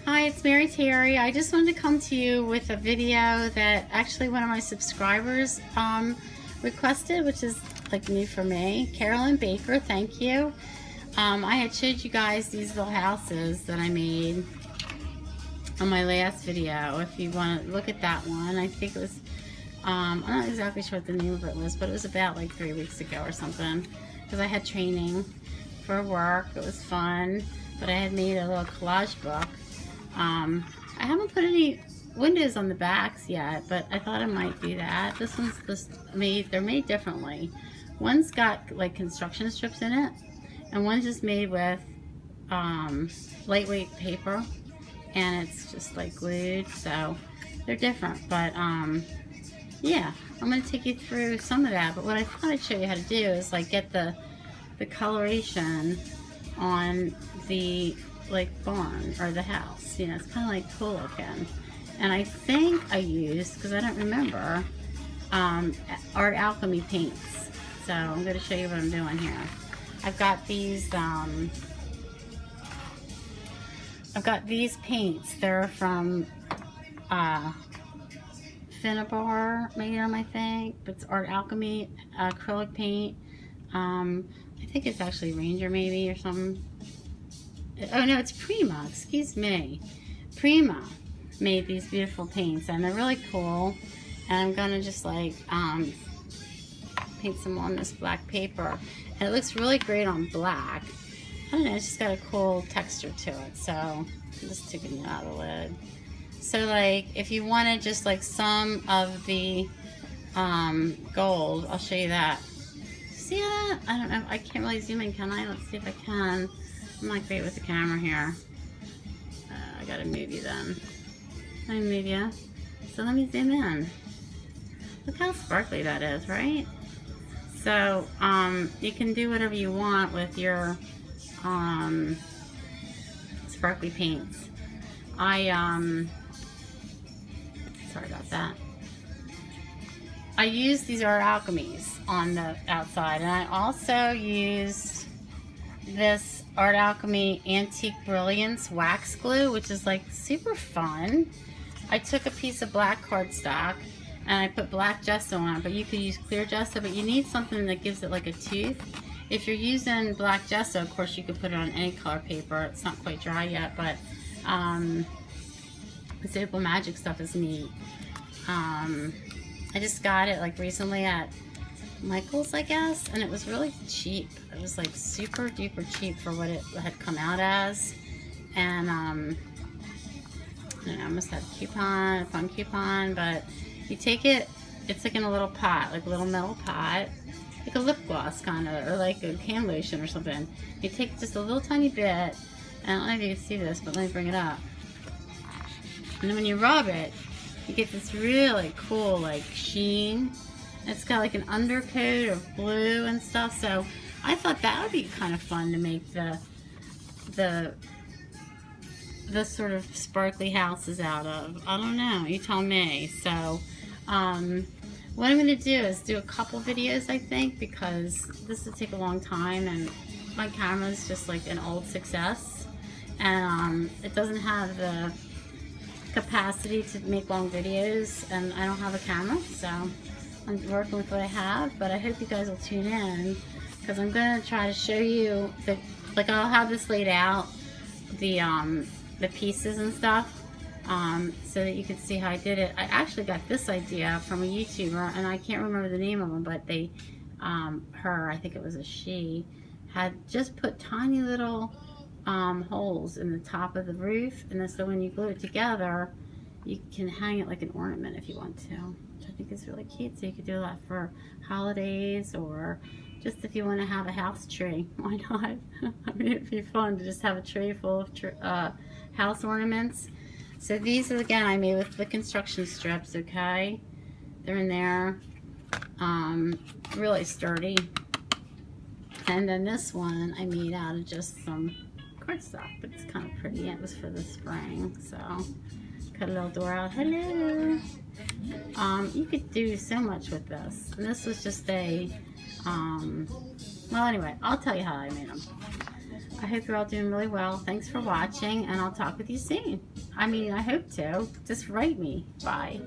Hi, it's Mary Terry. I just wanted to come to you with a video that actually one of my subscribers requested, which is like new for me. Carolyn Baker, thank you. I had showed you guys these little houses that I made on my last video. If you want to look at that one, I think it was, I'm not exactly sure what the name of it was, but it was about like 3 weeks ago or something, because I had training for work. It was fun, but I had made a little collage book. I haven't put any windows on the backs yet, but I thought I might do that. This one's just made, they're made differently. One's got like construction strips in it, and one's just made with lightweight paper, and it's just like glued, so they're different. But yeah, I'm going to take you through some of that. But what I thought I'd show you how to do is like get the coloration on the like barn or the house. You know, it's kind of like cool looking. And I think I used, because I don't remember, Art Alchemy paints. So I'm going to show you what I'm doing here. I've got these paints. They're from Finnabar made them, I think, but it's Art Alchemy acrylic paint. I think it's actually Ranger maybe or something. Oh no, it's Prima, excuse me. Prima made these beautiful paints, and they're really cool. And I'm gonna just like paint some on this black paper, and it looks really great on black. I don't know, it's just got a cool texture to it. So I'm just taking it out of the lid. So like if you wanted just like some of the gold, I'll show you that. See that? I don't know, I can't really zoom in, can I? Let's see if I can. I'm not great with the camera here. I gotta move you then. Let me move you. So let me zoom in. Look how sparkly that is, right? So you can do whatever you want with your sparkly paints. Sorry about that. I use these Art Alchemies on the outside, and I also used this Art Alchemy Antique Brilliance wax glue, which is like super fun. I took a piece of black cardstock and I put black gesso on it, but you could use clear gesso, but you need something that gives it like a tooth. If you're using black gesso, of course you could put it on any color paper. It's not quite dry yet, but this Opal Magic stuff is neat. I just got it like recently at Michael's, I guess, and it was really cheap. It was like super duper cheap for what it had come out as. And I don't know, I must have a coupon, a fun coupon, but you take it, it's like in a little pot, like a little metal pot, like a lip gloss kind of, or like a hand lotion or something. You take just a little tiny bit, and I don't know if you can see this, but let me bring it up. And then when you rub it, you get this really cool like sheen. It's got like an undercoat of blue and stuff, so I thought that would be kind of fun to make the sort of sparkly houses out of. I don't know, you tell me. So what I'm going to do is do a couple videos, I think, because this would take a long time, and my camera is just like an old success, and it doesn't have the capacity to make long videos, and I don't have a camera, so I'm working with what I have. But I hope you guys will tune in, because I'm going to try to show you that, like, I'll have this laid out, the pieces and stuff, so that you can see how I did it. I actually got this idea from a YouTuber, and I can't remember the name of them, but they, her, I think it was a she, had just put tiny little holes in the top of the roof, and then so when you glue it together, you can hang it like an ornament if you want to, which I think is really cute. So you could do that for holidays, or just if you want to have a house tree. Why not? I mean, it'd be fun to just have a tree full of house ornaments. So these, again, I made with the construction strips, okay? They're in there, really sturdy. And then this one I made out of just some cardstock, but it's kind of pretty. It was for the spring, so cut a little door out. Hello. You could do so much with this. And this was just a, well, anyway, I'll tell you how I made them. I hope you're all doing really well. Thanks for watching, and I'll talk with you soon. I mean, I hope to. Just write me. Bye.